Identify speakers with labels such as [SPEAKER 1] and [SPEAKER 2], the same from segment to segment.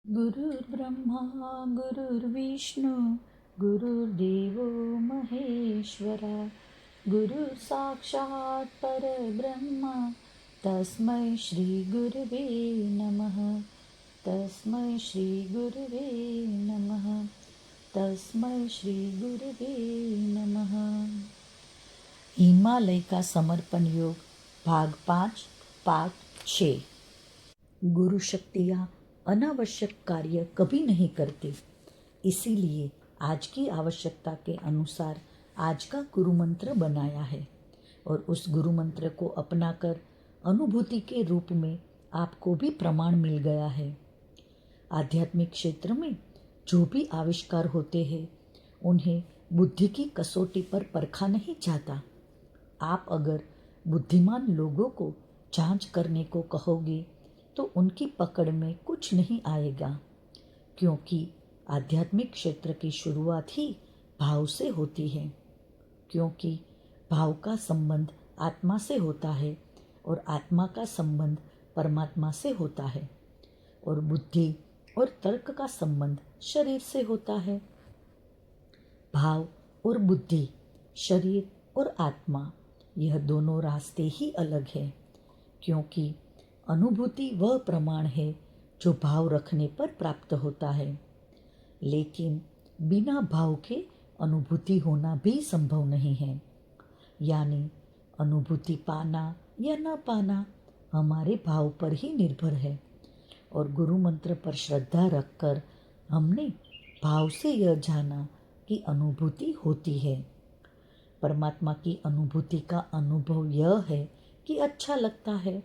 [SPEAKER 1] गुरुर्ब्रह्मा गुरुर्विष्णु गुरुर्देवो महेश्वरा गुरु साक्षात् परब्रह्म तस्मै श्री गुरुवे नमः तस्मै श्री गुरुवे नमः तस्मै श्री गुरुवे नमः। हिमालय का समर्पण योग भाग 5 पार्ट 6। गुरु शक्तियाँ अनावश्यक कार्य कभी नहीं करती, इसीलिए आज की आवश्यकता के अनुसार आज का गुरु मंत्र बनाया है और उस गुरु मंत्र को अपनाकर अनुभूति के रूप में आपको भी प्रमाण मिल गया है। आध्यात्मिक क्षेत्र में जो भी आविष्कार होते हैं उन्हें बुद्धि की कसौटी पर परखा नहीं जाता। आप अगर बुद्धिमान लोगों को जांच करने को कहोगे तो उनकी पकड़ में कुछ नहीं आएगा, क्योंकि आध्यात्मिक क्षेत्र की शुरुआत ही भाव से होती है। क्योंकि भाव का संबंध आत्मा से होता है और आत्मा का संबंध परमात्मा से होता है और बुद्धि और तर्क का संबंध शरीर से होता है। भाव और बुद्धि, शरीर और आत्मा, यह दोनों रास्ते ही अलग हैं, क्योंकि अनुभूति वह प्रमाण है जो भाव रखने पर प्राप्त होता है, लेकिन बिना भाव के अनुभूति होना भी संभव नहीं है। यानी अनुभूति पाना या न पाना हमारे भाव पर ही निर्भर है और गुरु मंत्र पर श्रद्धा रखकर हमने भाव से यह जाना कि अनुभूति होती है। परमात्मा की अनुभूति का अनुभव यह है कि अच्छा लगता है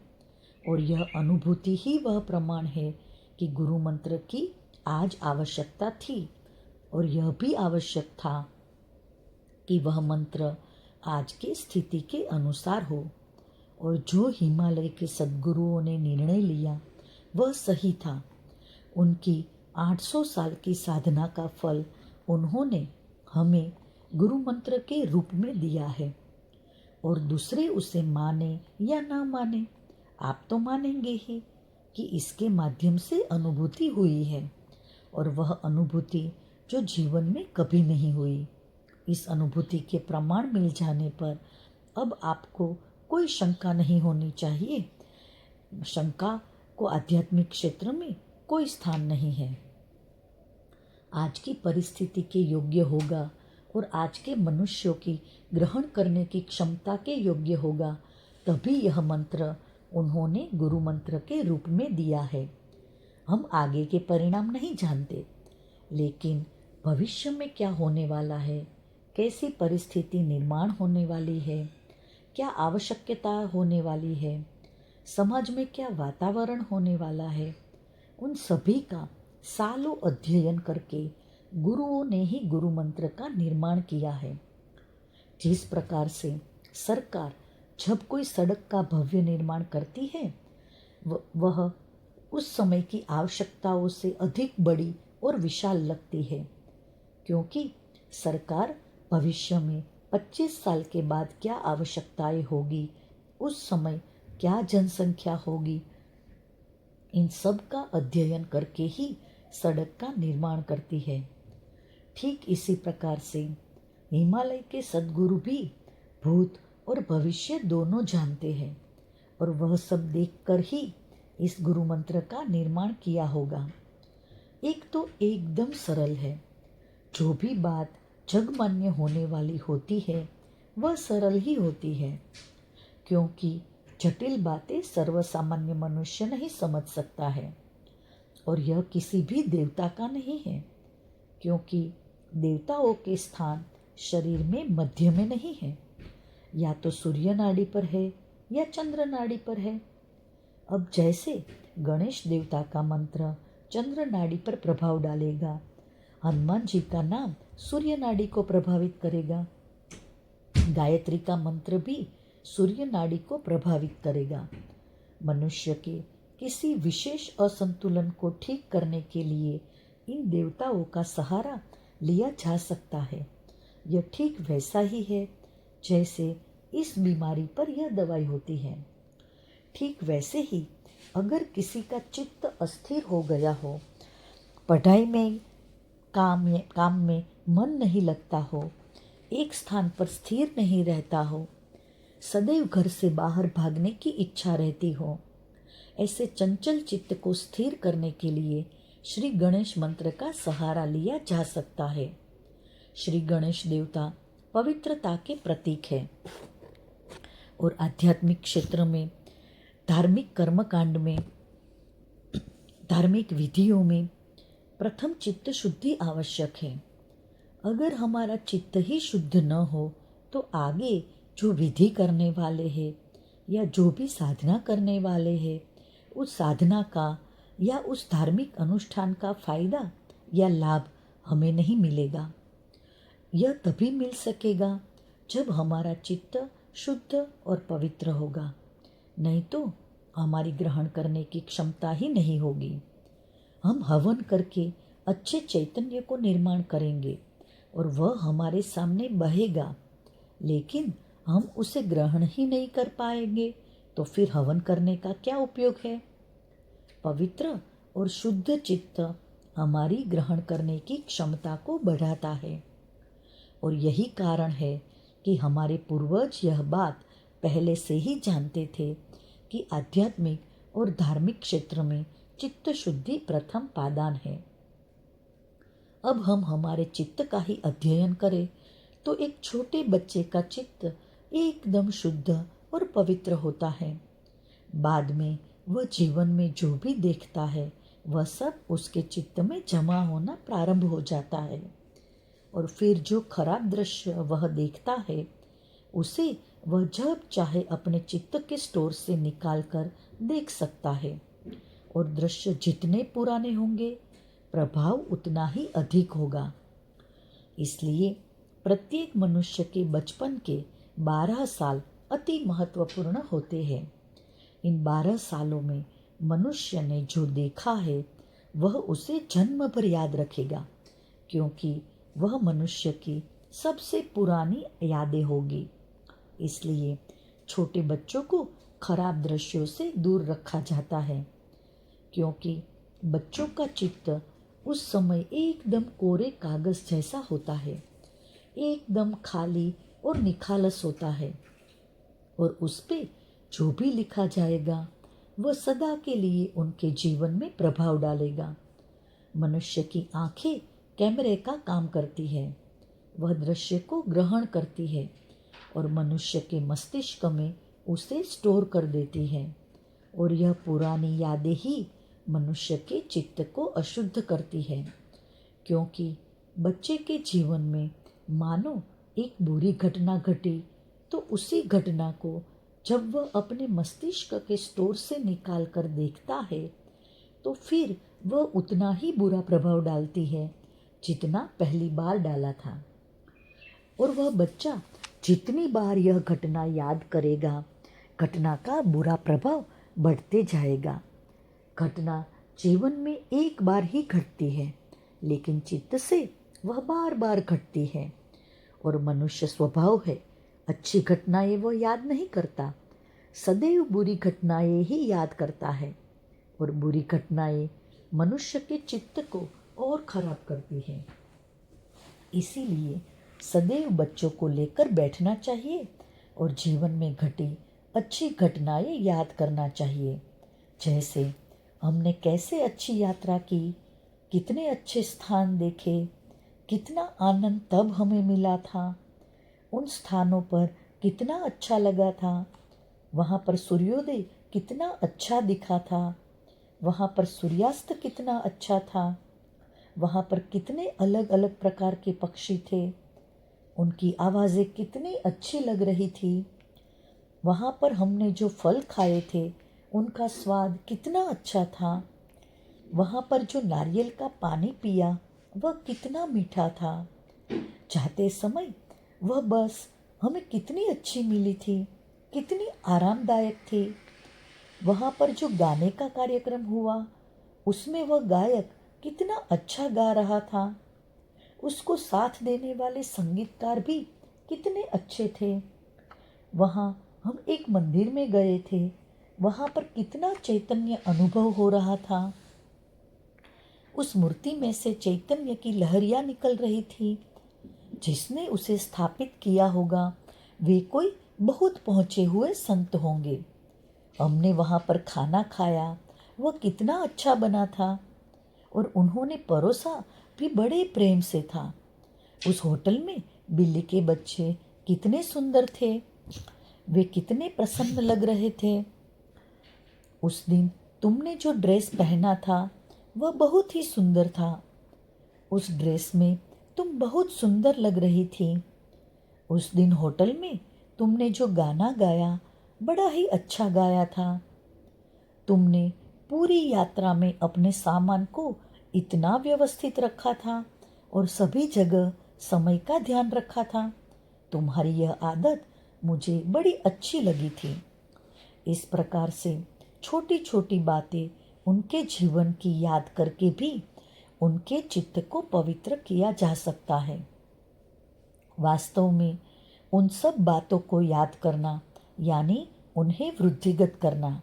[SPEAKER 1] और यह अनुभूति ही वह प्रमाण है कि गुरु मंत्र की आज आवश्यकता थी और यह भी आवश्यक था कि वह मंत्र आज की स्थिति के अनुसार हो। और जो हिमालय के सद्गुरुओं ने निर्णय लिया वह सही था। उनकी 800 साल की साधना का फल उन्होंने हमें गुरु मंत्र के रूप में दिया है और दूसरे उसे माने या ना माने, आप तो मानेंगे ही कि इसके माध्यम से अनुभूति हुई है और वह अनुभूति जो जीवन में कभी नहीं हुई। इस अनुभूति के प्रमाण मिल जाने पर अब आपको कोई शंका नहीं होनी चाहिए। शंका को आध्यात्मिक क्षेत्र में कोई स्थान नहीं है। आज की परिस्थिति के योग्य होगा और आज के मनुष्यों की ग्रहण करने की क्षमता के योग्य होगा, तभी यह मंत्र उन्होंने गुरु मंत्र के रूप में दिया है। हम आगे के परिणाम नहीं जानते, लेकिन भविष्य में क्या होने वाला है, कैसी परिस्थिति निर्माण होने वाली है, क्या आवश्यकता होने वाली है, समाज में क्या वातावरण होने वाला है, उन सभी का सालों अध्ययन करके गुरुओं ने ही गुरु मंत्र का निर्माण किया है। जिस प्रकार से सरकार जब कोई सड़क का भव्य निर्माण करती है वह उस समय की आवश्यकताओं से अधिक बड़ी और विशाल लगती है, क्योंकि सरकार भविष्य में 25 साल के बाद क्या आवश्यकताएं होगी, उस समय क्या जनसंख्या होगी, इन सब का अध्ययन करके ही सड़क का निर्माण करती है। ठीक इसी प्रकार से हिमालय के सद्गुरु भी भूत और भविष्य दोनों जानते हैं और वह सब देखकर ही इस गुरु मंत्र का निर्माण किया होगा। एक तो एकदम सरल है, जो भी बात जगमान्य होने वाली होती है वह सरल ही होती है, क्योंकि जटिल बातें सर्वसामान्य मनुष्य नहीं समझ सकता है। और यह किसी भी देवता का नहीं है, क्योंकि देवताओं के स्थान शरीर में मध्य में नहीं है, या तो सूर्य नाड़ी पर है या चंद्र नाड़ी पर है। अब जैसे गणेश देवता का मंत्र चंद्र नाड़ी पर प्रभाव डालेगा, हनुमान जी का नाम सूर्य नाड़ी को प्रभावित करेगा, गायत्री का मंत्र भी सूर्य नाड़ी को प्रभावित करेगा। मनुष्य के किसी विशेष असंतुलन को ठीक करने के लिए इन देवताओं का सहारा लिया जा सकता है। यह ठीक वैसा ही है जैसे इस बीमारी पर यह दवाई होती है। ठीक वैसे ही अगर किसी का चित्त अस्थिर हो गया हो पढ़ाई में काम में मन नहीं लगता हो, एक स्थान पर स्थिर नहीं रहता हो, सदैव घर से बाहर भागने की इच्छा रहती हो, ऐसे चंचल चित्त को स्थिर करने के लिए श्री गणेश मंत्र का सहारा लिया जा सकता है। श्री गणेश देवता पवित्रता के प्रतीक है और आध्यात्मिक क्षेत्र में, धार्मिक कर्मकांड में, धार्मिक विधियों में प्रथम चित्त शुद्धि आवश्यक है। अगर हमारा चित्त ही शुद्ध न हो तो आगे जो विधि करने वाले हैं या जो भी साधना करने वाले हैं, उस साधना का या उस धार्मिक अनुष्ठान का फायदा या लाभ हमें नहीं मिलेगा। यह तभी मिल सकेगा जब हमारा चित्त शुद्ध और पवित्र होगा, नहीं तो हमारी ग्रहण करने की क्षमता ही नहीं होगी। हम हवन करके अच्छे चैतन्य को निर्माण करेंगे और वह हमारे सामने बहेगा, लेकिन हम उसे ग्रहण ही नहीं कर पाएंगे तो फिर हवन करने का क्या उपयोग है। पवित्र और शुद्ध चित्त हमारी ग्रहण करने की क्षमता को बढ़ाता है और यही कारण है कि हमारे पूर्वज यह बात पहले से ही जानते थे कि आध्यात्मिक और धार्मिक क्षेत्र में चित्त शुद्धि प्रथम पादान है। अब हम हमारे चित्त का ही अध्ययन करें तो एक छोटे बच्चे का चित्त एकदम शुद्ध और पवित्र होता है। बाद में वह जीवन में जो भी देखता है वह सब उसके चित्त में जमा होना प्रारंभ हो जाता है और फिर जो खराब दृश्य वह देखता है उसे वह जब चाहे अपने चित्त के स्टोर से निकाल कर देख सकता है और दृश्य जितने पुराने होंगे प्रभाव उतना ही अधिक होगा। इसलिए प्रत्येक मनुष्य के बचपन के 12 साल अति महत्वपूर्ण होते हैं। इन 12 सालों में मनुष्य ने जो देखा है वह उसे जन्म भर याद रखेगा, क्योंकि वह मनुष्य की सबसे पुरानी यादें होगी। इसलिए छोटे बच्चों को खराब दृश्यों से दूर रखा जाता है, क्योंकि बच्चों का चित्त उस समय एकदम कोरे कागज जैसा होता है, एकदम खाली और निखालस होता है और उस पे जो भी लिखा जाएगा वह सदा के लिए उनके जीवन में प्रभाव डालेगा। मनुष्य की आंखें कैमरे का काम करती है, वह दृश्य को ग्रहण करती है और मनुष्य के मस्तिष्क में उसे स्टोर कर देती है और यह पुरानी यादें ही मनुष्य के चित्त को अशुद्ध करती है, क्योंकि बच्चे के जीवन में मानो एक बुरी घटना घटी तो उसी घटना को जब वह अपने मस्तिष्क के स्टोर से निकाल कर देखता है तो फिर वह उतना ही बुरा प्रभाव डालती है जितना पहली बार डाला था। और वह बच्चा जितनी बार यह घटना याद करेगा, घटना का बुरा प्रभाव बढ़ते जाएगा। घटना जीवन में एक बार ही घटती है, लेकिन चित्त से वह बार बार घटती है और मनुष्य स्वभाव है, अच्छी घटनाएं वह याद नहीं करता, सदैव बुरी घटनाएं ही याद करता है और बुरी घटनाएं मनुष्य के चित्त को और खराब करती है। इसीलिए सदैव बच्चों को लेकर बैठना चाहिए और जीवन में घटी अच्छी घटनाएं याद करना चाहिए, जैसे हमने कैसे अच्छी यात्रा की, कितने अच्छे स्थान देखे, कितना आनंद तब हमें मिला था, उन स्थानों पर कितना अच्छा लगा था, वहाँ पर सूर्योदय कितना अच्छा दिखा था, वहाँ पर सूर्यास्त कितना अच्छा था, वहाँ पर कितने अलग अलग प्रकार के पक्षी थे, उनकी आवाज़ें कितनी अच्छी लग रही थी, वहाँ पर हमने जो फल खाए थे उनका स्वाद कितना अच्छा था, वहाँ पर जो नारियल का पानी पिया वह कितना मीठा था, जाते समय वह बस हमें कितनी अच्छी मिली थी, कितनी आरामदायक थी, वहाँ पर जो गाने का कार्यक्रम हुआ उसमें वह गायक कितना अच्छा गा रहा था, उसको साथ देने वाले संगीतकार भी कितने अच्छे थे, वहाँ हम एक मंदिर में गए थे, वहाँ पर कितना चैतन्य अनुभव हो रहा था, उस मूर्ति में से चैतन्य की लहरियां निकल रही थी। जिसने उसे स्थापित किया होगा वे कोई बहुत पहुंचे हुए संत होंगे। हमने वहां पर खाना खाया, वह कितना अच्छा बना था और उन्होंने परोसा भी बड़े प्रेम से था। उस होटल में बिल्ली के बच्चे कितने सुंदर थे, वे कितने प्रसन्न लग रहे थे। उस दिन तुमने जो ड्रेस पहना था वह बहुत ही सुंदर था। उस ड्रेस में तुम बहुत सुंदर लग रही थी। उस दिन होटल में तुमने जो गाना गाया बड़ा ही अच्छा गाया था। तुमने पूरी यात्रा में अपने सामान को इतना व्यवस्थित रखा था और सभी जगह समय का ध्यान रखा था। तुम्हारी यह आदत मुझे बड़ी अच्छी लगी थी। इस प्रकार से छोटी छोटी बातें उनके जीवन की याद करके भी उनके चित्त को पवित्र किया जा सकता है। वास्तव में उन सब बातों को याद करना यानी उन्हें वृद्धिगत करना।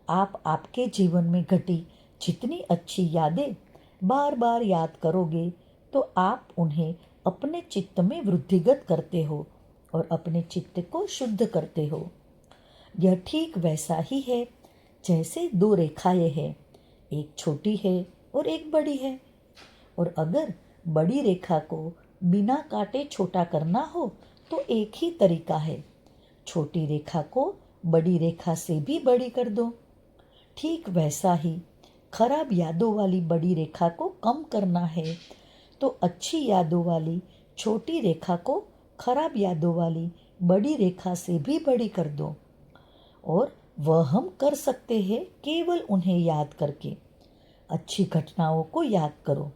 [SPEAKER 1] आप आपके जीवन में घटी जितनी अच्छी यादें बार बार याद करोगे तो आप उन्हें अपने चित्त में वृद्धिगत करते हो और अपने चित्त को शुद्ध करते हो। यह ठीक वैसा ही है जैसे दो रेखाएं हैं, एक छोटी है और एक बड़ी है। और अगर बड़ी रेखा को बिना काटे छोटा करना हो तो एक ही तरीका है, छोटी रेखा को बड़ी रेखा से भी बड़ी कर दो। ठीक वैसा ही खराब यादों वाली बड़ी रेखा को कम करना है तो अच्छी यादों वाली छोटी रेखा को खराब यादों वाली बड़ी रेखा से भी बड़ी कर दो। और वह हम कर सकते हैं केवल उन्हें याद करके। अच्छी घटनाओं को याद करो,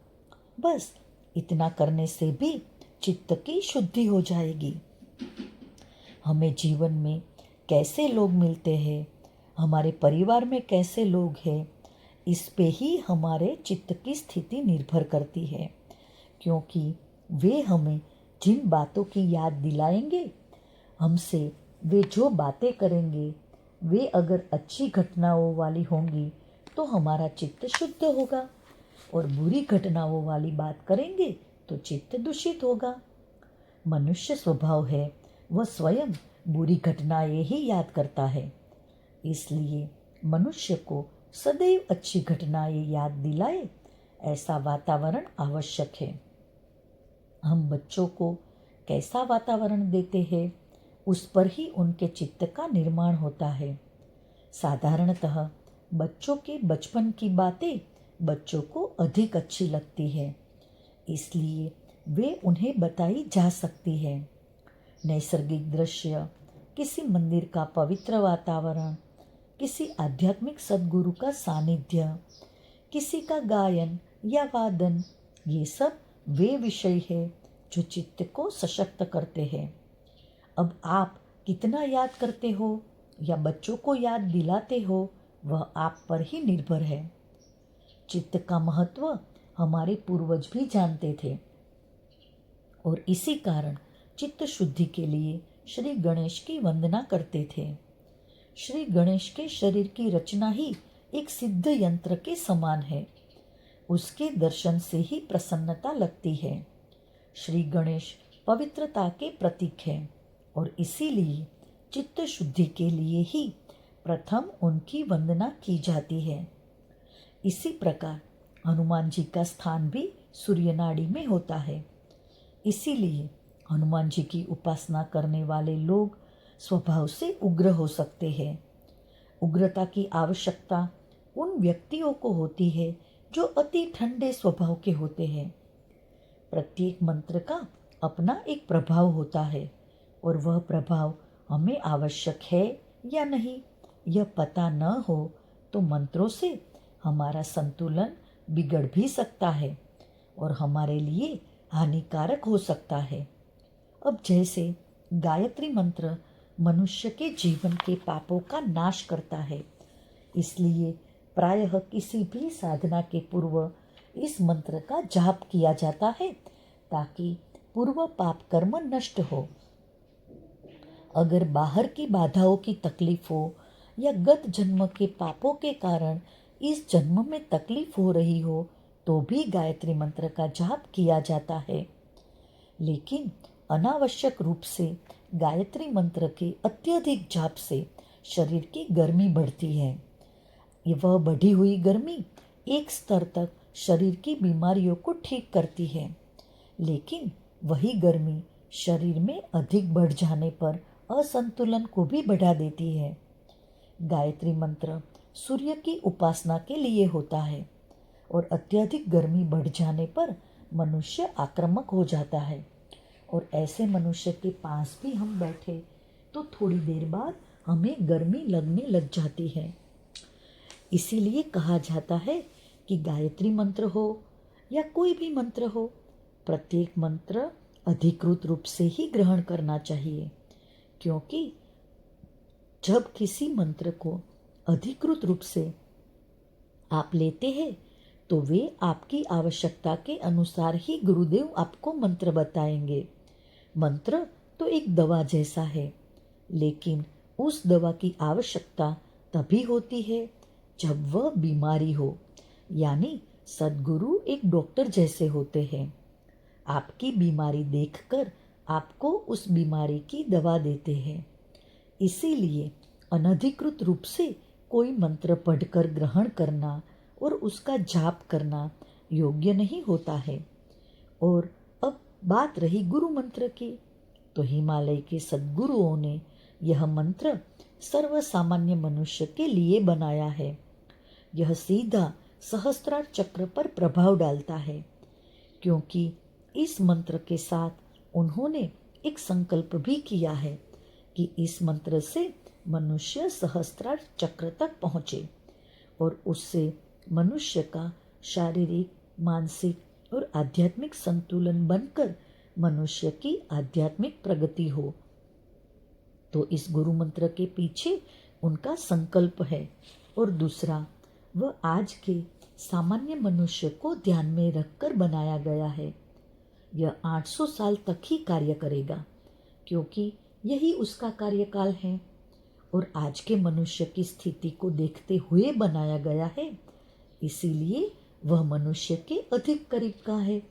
[SPEAKER 1] बस इतना करने से भी चित्त की शुद्धि हो जाएगी। हमें जीवन में कैसे लोग मिलते हैं, हमारे परिवार में कैसे लोग हैं, इस पे ही हमारे चित्त की स्थिति निर्भर करती है, क्योंकि वे हमें जिन बातों की याद दिलाएंगे, हमसे वे जो बातें करेंगे, वे अगर अच्छी घटनाओं वाली होंगी तो हमारा चित्त शुद्ध होगा और बुरी घटनाओं वाली बात करेंगे तो चित्त दूषित होगा। मनुष्य स्वभाव है वह स्वयं बुरी घटनाएं ही याद करता है, इसलिए मनुष्य को सदैव अच्छी घटनाएं याद दिलाए ऐसा वातावरण आवश्यक है। हम बच्चों को कैसा वातावरण देते हैं उस पर ही उनके चित्त का निर्माण होता है। साधारणतः बच्चों के बचपन की बातें बच्चों को अधिक अच्छी लगती है, इसलिए वे उन्हें बताई जा सकती है। नैसर्गिक दृश्य, किसी मंदिर का पवित्र वातावरण, किसी आध्यात्मिक सद्गुरु का सानिध्य, किसी का गायन या वादन, ये सब वे विषय है जो चित्त को सशक्त करते हैं। अब आप कितना याद करते हो या बच्चों को याद दिलाते हो वह आप पर ही निर्भर है। चित्त का महत्व हमारे पूर्वज भी जानते थे और इसी कारण चित्त शुद्धि के लिए श्री गणेश की वंदना करते थे। श्री गणेश के शरीर की रचना ही एक सिद्ध यंत्र के समान है, उसके दर्शन से ही प्रसन्नता लगती है। श्री गणेश पवित्रता के प्रतीक है और इसीलिए चित्त शुद्धि के लिए ही प्रथम उनकी वंदना की जाती है। इसी प्रकार हनुमान जी का स्थान भी सूर्य नाड़ी में होता है, इसीलिए हनुमान जी की उपासना करने वाले लोग स्वभाव से उग्र हो सकते हैं। उग्रता की आवश्यकता उन व्यक्तियों को होती है जो अति ठंडे स्वभाव के होते हैं। प्रत्येक मंत्र का अपना एक प्रभाव होता है और वह प्रभाव हमें आवश्यक है या नहीं यह पता न हो तो मंत्रों से हमारा संतुलन बिगड़ भी सकता है और हमारे लिए हानिकारक हो सकता है। अब जैसे गायत्री मंत्र मनुष्य के जीवन के पापों का नाश करता है, इसलिए प्रायः किसी भी साधना के पूर्व इस मंत्र का जाप किया जाता है ताकि पूर्व पाप कर्म नष्ट हो। अगर बाहर की बाधाओं की तकलीफ हो या गत जन्म के पापों के कारण इस जन्म में तकलीफ हो रही हो तो भी गायत्री मंत्र का जाप किया जाता है। लेकिन अनावश्यक रूप से गायत्री मंत्र के अत्यधिक जाप से शरीर की गर्मी बढ़ती है। वह बढ़ी हुई गर्मी एक स्तर तक शरीर की बीमारियों को ठीक करती है, लेकिन वही गर्मी शरीर में अधिक बढ़ जाने पर असंतुलन को भी बढ़ा देती है। गायत्री मंत्र सूर्य की उपासना के लिए होता है और अत्यधिक गर्मी बढ़ जाने पर मनुष्य आक्रामक हो जाता है, और ऐसे मनुष्य के पास भी हम बैठे तो थोड़ी देर बाद हमें गर्मी लगने लग जाती है। इसीलिए कहा जाता है कि गायत्री मंत्र हो या कोई भी मंत्र हो, प्रत्येक मंत्र अधिकृत रूप से ही ग्रहण करना चाहिए, क्योंकि जब किसी मंत्र को अधिकृत रूप से आप लेते हैं तो वे आपकी आवश्यकता के अनुसार ही गुरुदेव आपको मंत्र बताएंगे। मंत्र तो एक दवा जैसा है, लेकिन उस दवा की आवश्यकता तभी होती है जब वह बीमारी हो, यानी सद्गुरु एक डॉक्टर जैसे होते हैं। आपकी बीमारी देखकर आपको उस बीमारी की दवा देते हैं। इसीलिए अनधिकृत रूप से कोई मंत्र पढ़कर ग्रहण करना और उसका जाप करना योग्य नहीं होता है। और अब बात रही गुरु मंत्र की, तो हिमालय के सद्गुरुओं ने यह मंत्र सर्वसामान्य मनुष्य के लिए बनाया है। यह सीधा सहस्त्रार चक्र पर प्रभाव डालता है, क्योंकि इस मंत्र के साथ उन्होंने एक संकल्प भी किया है कि इस मंत्र से मनुष्य सहस्त्रार चक्र तक पहुँचे और उससे मनुष्य का शारीरिक, मानसिक और आध्यात्मिक संतुलन बनकर मनुष्य की आध्यात्मिक प्रगति हो। तो इस गुरु मंत्र के पीछे उनका संकल्प है। और दूसरा, वह आज के सामान्य मनुष्य को ध्यान में रखकर बनाया गया है। यह 800 साल तक ही कार्य करेगा, क्योंकि यही उसका कार्यकाल है और आज के मनुष्य की स्थिति को देखते हुए बनाया गया है। इसीलिए वह मनुष्य के अधिक करीब का है,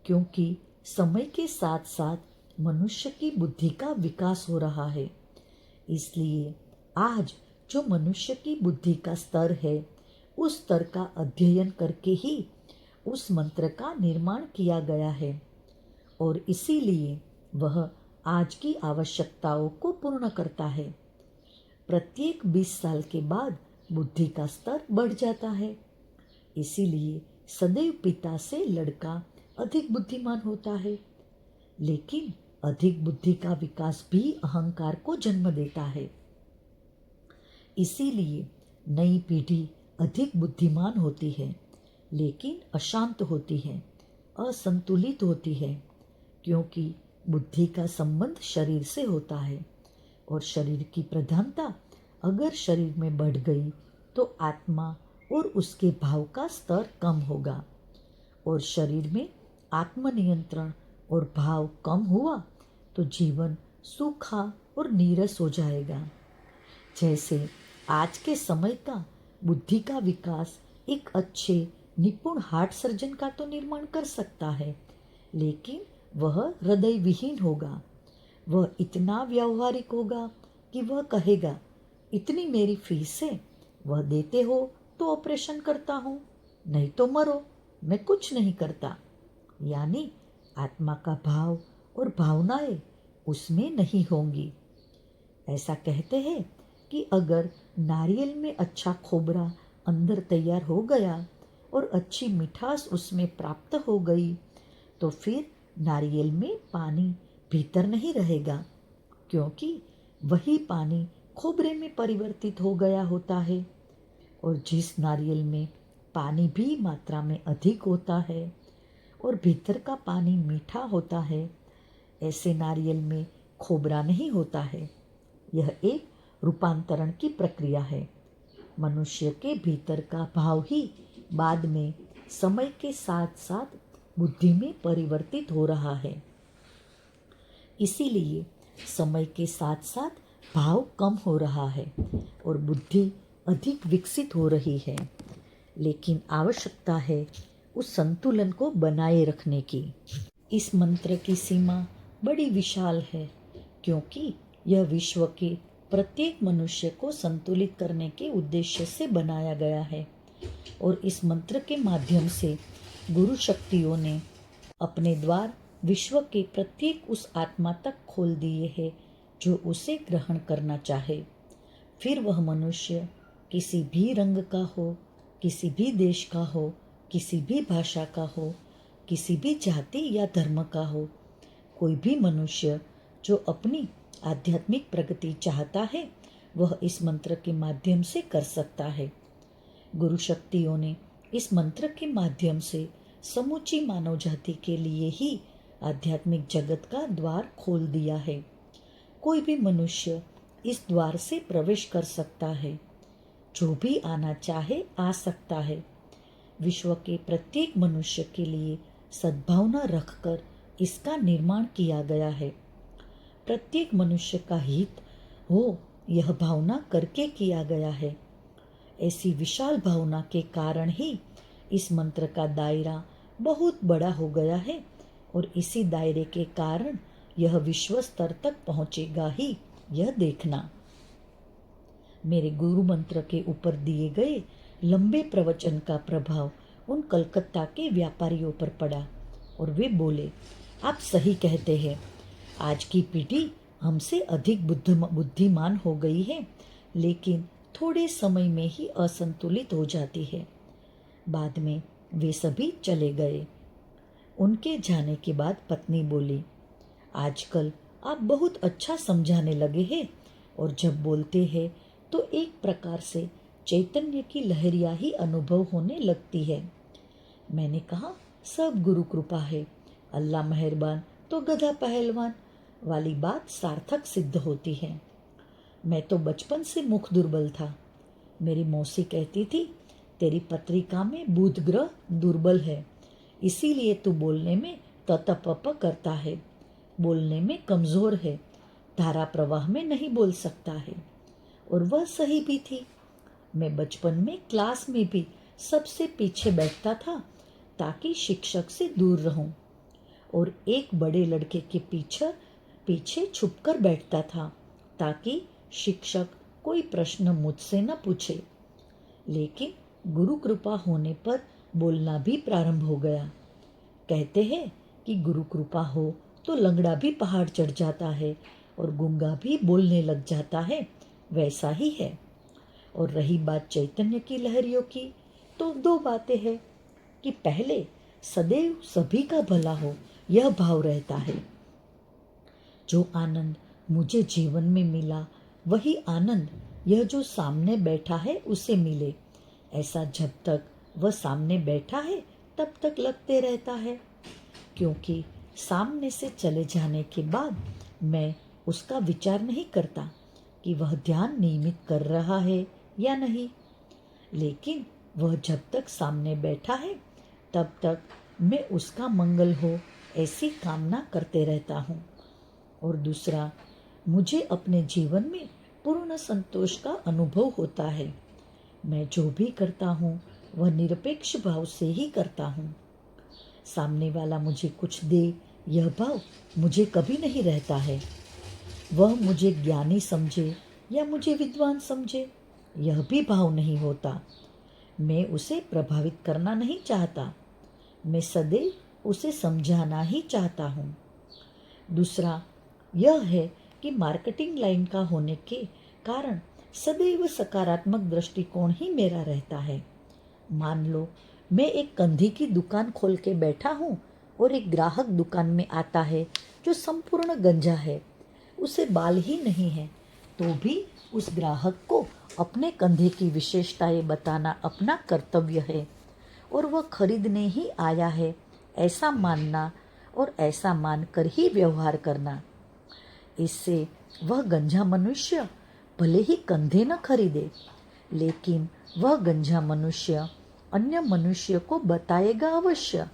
[SPEAKER 1] क्योंकि समय के साथ साथ मनुष्य की बुद्धि का विकास हो रहा है। इसलिए आज जो मनुष्य की बुद्धि का स्तर है, उस स्तर का अध्ययन करके ही उस मंत्र का निर्माण किया गया है, और इसीलिए वह आज की आवश्यकताओं को पूर्ण करता है। प्रत्येक 20 साल के बाद बुद्धि का स्तर बढ़ जाता है। इसीलिए सदैव पिता से लड़का अधिक बुद्धिमान होता है, लेकिन अधिक बुद्धि का विकास भी अहंकार को जन्म देता है। इसीलिए नई पीढ़ी अधिक बुद्धिमान होती है, लेकिन अशांत होती है, असंतुलित होती है, क्योंकि बुद्धि का संबंध शरीर से होता है, और शरीर की प्रधानता अगर शरीर में बढ़ गई तो आत्मा और उसके भाव का स्तर कम होगा, और शरीर में आत्मनियंत्रण और भाव कम हुआ तो जीवन सूखा और नीरस हो जाएगा। जैसे आज के समय का बुद्धि का विकास एक अच्छे निपुण हार्ट सर्जन का तो निर्माण कर सकता है, लेकिन वह हृदय विहीन होगा। वह इतना व्यावहारिक होगा कि वह कहेगा, इतनी मेरी फीस है, वह देते हो तो ऑपरेशन करता हूँ, नहीं तो मरो, मैं कुछ नहीं करता। यानी आत्मा का भाव और भावनाएं उसमें नहीं होंगी। ऐसा कहते हैं कि अगर नारियल में अच्छा खोबरा अंदर तैयार हो गया और अच्छी मिठास उसमें प्राप्त हो गई, तो फिर नारियल में पानी भीतर नहीं रहेगा, क्योंकि वही पानी खोबरे में परिवर्तित हो गया होता है। और जिस नारियल में पानी भी मात्रा में अधिक होता है और भीतर का पानी मीठा होता है, ऐसे नारियल में खोबरा नहीं होता है। यह एक रूपांतरण की प्रक्रिया है। मनुष्य के भीतर का भाव ही बाद में समय के साथ साथ बुद्धि में परिवर्तित हो रहा है। इसीलिए समय के साथ साथ भाव कम हो रहा है और बुद्धि अधिक विकसित हो रही है। लेकिन आवश्यकता है उस संतुलन को बनाए रखने की। इस मंत्र की सीमा बड़ी विशाल है, क्योंकि यह विश्व के प्रत्येक मनुष्य को संतुलित करने के उद्देश्य से बनाया गया है। और इस मंत्र के माध्यम से गुरु शक्तियों ने अपने द्वार विश्व के प्रत्येक उस आत्मा तक खोल दिए हैं जो उसे ग्रहण करना चाहे। फिर वह मनुष्य किसी भी रंग का हो, किसी भी देश का हो, किसी भी भाषा का हो, किसी भी जाति या धर्म का हो, कोई भी मनुष्य जो अपनी आध्यात्मिक प्रगति चाहता है वह इस मंत्र के माध्यम से कर सकता है। गुरु शक्तियों ने इस मंत्र के माध्यम से समूची मानव जाति के लिए ही आध्यात्मिक जगत का द्वार खोल दिया है। कोई भी मनुष्य इस द्वार से प्रवेश कर सकता है, जो भी आना चाहे आ सकता है। विश्व के प्रत्येक मनुष्य के लिए सद्भावना रखकर इसका निर्माण किया गया है। प्रत्येक मनुष्य का हित हो यह भावना करके किया गया है। ऐसी विशाल भावना के कारण ही इस मंत्र का दायरा बहुत बड़ा हो गया है और इसी दायरे के कारण यह विश्व स्तर तक पहुंचेगा ही, यह देखना। मेरे गुरु मंत्र के ऊपर दिए गए लंबे प्रवचन का प्रभाव उन कलकत्ता के व्यापारियों पर पड़ा और वे बोले, आप सही कहते हैं, आज की पीढ़ी हमसे अधिक बुद्धिमान हो गई है, लेकिन थोड़े समय में ही असंतुलित हो जाती है। बाद में वे सभी चले गए। उनके जाने के बाद पत्नी बोली, आजकल आप बहुत अच्छा समझाने लगे हैं और जब बोलते हैं तो एक प्रकार से चैतन्य की लहरियां ही अनुभव होने लगती है। मैंने कहा, सब गुरु कृपा है, अल्लाह मेहरबान तो गधा पहलवान वाली बात सार्थक सिद्ध होती है। मैं तो बचपन से मुख दुर्बल था। मेरी मौसी कहती थी, तेरी पत्रिका में बुध ग्रह दुर्बल है, इसीलिए तू बोलने में ततपप करता है, बोलने में कमजोर है, धारा प्रवाह में नहीं बोल सकता है। और वह सही भी थी। मैं बचपन में क्लास में भी सबसे पीछे बैठता था ताकि शिक्षक से दूर रहूं, और एक बड़े लड़के के पीछे छुपकर बैठता था ताकि शिक्षक कोई प्रश्न मुझसे न पूछे। लेकिन गुरु कृपा होने पर बोलना भी प्रारंभ हो गया। कहते हैं कि गुरु कृपा हो तो लंगड़ा भी पहाड़ चढ़ जाता है और गूंगा भी बोलने लग जाता है, वैसा ही है। और रही बात चैतन्य की लहरियों की, तो दो बातें हैं कि पहले सदैव सभी का भला हो यह भाव रहता है। जो आनंद मुझे जीवन में मिला वही आनंद यह जो सामने बैठा है उसे मिले, ऐसा जब तक वह सामने बैठा है तब तक लगते रहता है, क्योंकि सामने से चले जाने के बाद मैं उसका विचार नहीं करता कि वह ध्यान नियमित कर रहा है या नहीं। लेकिन वह जब तक सामने बैठा है तब तक मैं उसका मंगल हो ऐसी कामना करते रहता हूँ। और दूसरा, मुझे अपने जीवन में पूर्ण संतोष का अनुभव होता है। मैं जो भी करता हूँ वह निरपेक्ष भाव से ही करता हूँ। सामने वाला मुझे कुछ दे यह भाव मुझे कभी नहीं रहता है। वह मुझे ज्ञानी समझे या मुझे विद्वान समझे यह भी भाव नहीं होता। मैं उसे प्रभावित करना नहीं चाहता, मैं सदैव उसे समझाना ही चाहता हूँ। दूसरा यह है कि मार्केटिंग लाइन का होने के कारण सदैव सकारात्मक दृष्टिकोण ही मेरा रहता है। मान लो मैं एक कंधी की दुकान खोल के बैठा हूँ और एक ग्राहक दुकान में आता है जो संपूर्ण गंजा है, उसे बाल ही नहीं है, तो भी उस ग्राहक को अपने कंधे की विशेषताएं बताना अपना कर्तव्य है और वह खरीदने ही आया है ऐसा मानना और ऐसा मानकर ही व्यवहार करना। इससे वह गंजा मनुष्य भले ही कंधे न खरीदे, लेकिन वह गंजा मनुष्य अन्य मनुष्य को बताएगा अवश्य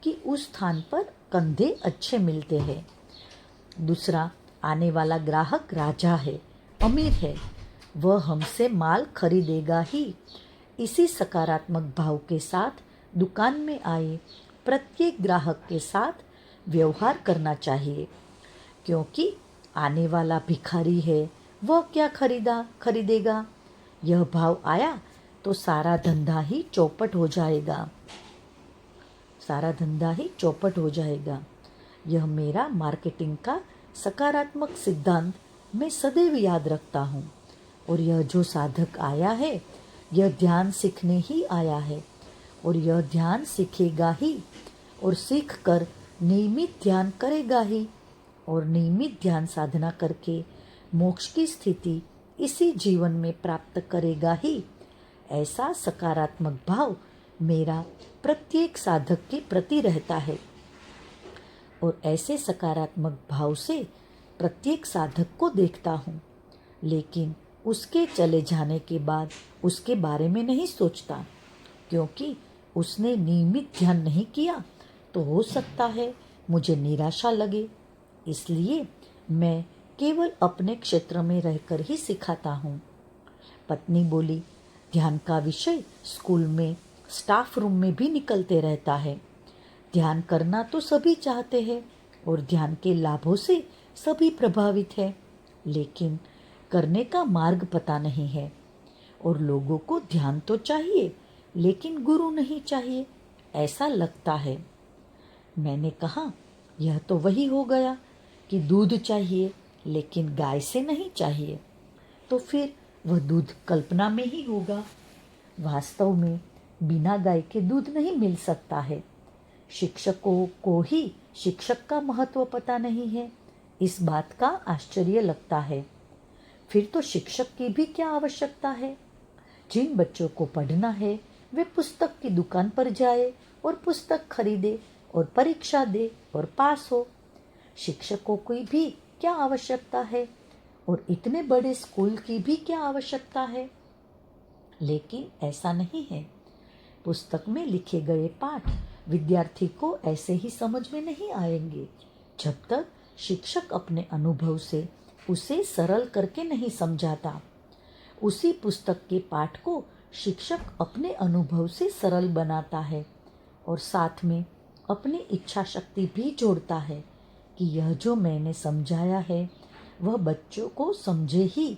[SPEAKER 1] कि उस स्थान पर कंधे अच्छे मिलते हैं। दूसरा, आने वाला ग्राहक राजा है, अमीर है, वह हमसे माल खरीदेगा ही। इसी सकारात्मक भाव के साथ दुकान में आए प्रत्येक ग्राहक के साथ व्यवहार करना चाहिए, क्योंकि आने वाला भिखारी है, वह क्या खरीदेगा। यह भाव आया तो सारा धंधा ही चौपट हो जाएगा। यह मेरा मार्केटिंग का सकारात्मक सिद्धांत मैं सदैव याद रखता हूँ। और यह जो साधक आया है, यह ध्यान सीखने ही आया है, और यह ध्यान सीखेगा ही, और सीख कर नियमित ध्यान करेगा ही, और नियमित ध्यान साधना करके मोक्ष की स्थिति इसी जीवन में प्राप्त करेगा ही। ऐसा सकारात्मक भाव मेरा प्रत्येक साधक के प्रति रहता है, और ऐसे सकारात्मक भाव से प्रत्येक साधक को देखता हूँ, लेकिन उसके चले जाने के बाद उसके बारे में नहीं सोचता, क्योंकि उसने नियमित ध्यान नहीं किया तो हो सकता है मुझे निराशा लगे। इसलिए मैं केवल अपने क्षेत्र में रहकर ही सिखाता हूँ। पत्नी बोली, ध्यान का विषय स्कूल में स्टाफ रूम में भी निकलते रहता है। ध्यान करना तो सभी चाहते हैं और ध्यान के लाभों से सभी प्रभावित है, लेकिन करने का मार्ग पता नहीं है। और लोगों को ध्यान तो चाहिए, लेकिन गुरु नहीं चाहिए, ऐसा लगता है। मैंने कहा, यह तो वही हो गया कि दूध चाहिए लेकिन गाय से नहीं चाहिए, तो फिर वह दूध कल्पना में ही होगा। वास्तव में बिना गाय के दूध नहीं मिल सकता है। शिक्षकों को ही शिक्षक का महत्व पता नहीं है, इस बात का आश्चर्य लगता है। फिर तो शिक्षक की भी क्या आवश्यकता है। जिन बच्चों को पढ़ना है वे पुस्तक की दुकान पर जाए और पुस्तक खरीदे और परीक्षा दे और पास हो। शिक्षकों की भी क्या आवश्यकता है, और इतने बड़े स्कूल की भी क्या आवश्यकता है। लेकिन ऐसा नहीं है। पुस्तक में लिखे गए पाठ विद्यार्थी को ऐसे ही समझ में नहीं आएंगे जब तक शिक्षक अपने अनुभव से उसे सरल करके नहीं समझाता। उसी पुस्तक के पाठ को शिक्षक अपने अनुभव से सरल बनाता है और साथ में अपनी इच्छा शक्ति भी जोड़ता है कि यह जो मैंने समझाया है वह बच्चों को समझे ही,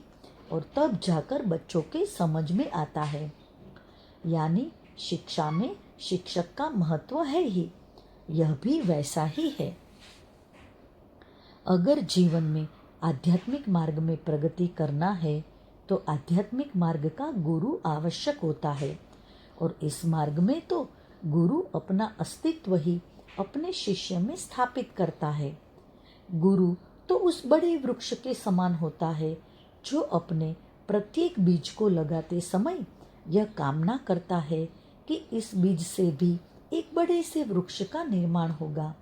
[SPEAKER 1] और तब जाकर बच्चों के समझ में आता है। यानी शिक्षा में शिक्षक का महत्व है ही, यह भी वैसा ही है। अगर जीवन में आध्यात्मिक मार्ग में प्रगति करना है तो आध्यात्मिक मार्ग का गुरु आवश्यक होता है, और इस मार्ग में तो गुरु अपना अस्तित्व ही अपने शिष्य में स्थापित करता है। गुरु तो उस बड़े वृक्ष के समान होता है जो अपने प्रत्येक बीज को लगाते समय यह कामना करता है कि इस बीज से भी एक बड़े से वृक्ष का निर्माण होगा,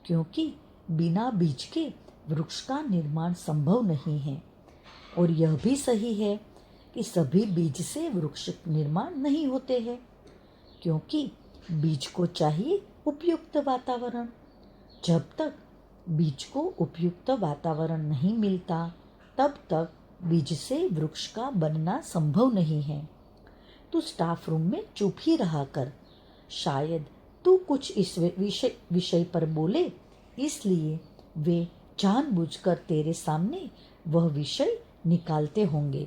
[SPEAKER 1] क्योंकि बिना बीज के वृक्ष का निर्माण संभव नहीं है। और यह भी सही है कि सभी बीज से वृक्ष निर्माण नहीं होते हैं, क्योंकि बीज को चाहिए उपयुक्त वातावरण। जब तक बीज को उपयुक्त वातावरण नहीं मिलता तब तक बीज से वृक्ष का बनना संभव नहीं है। तू स्टाफ रूम में चुप ही रहा कर, शायद तू कुछ इस विषय पर बोले, इसलिए वे जानबूझकर तेरे सामने वह विषय निकालते होंगे।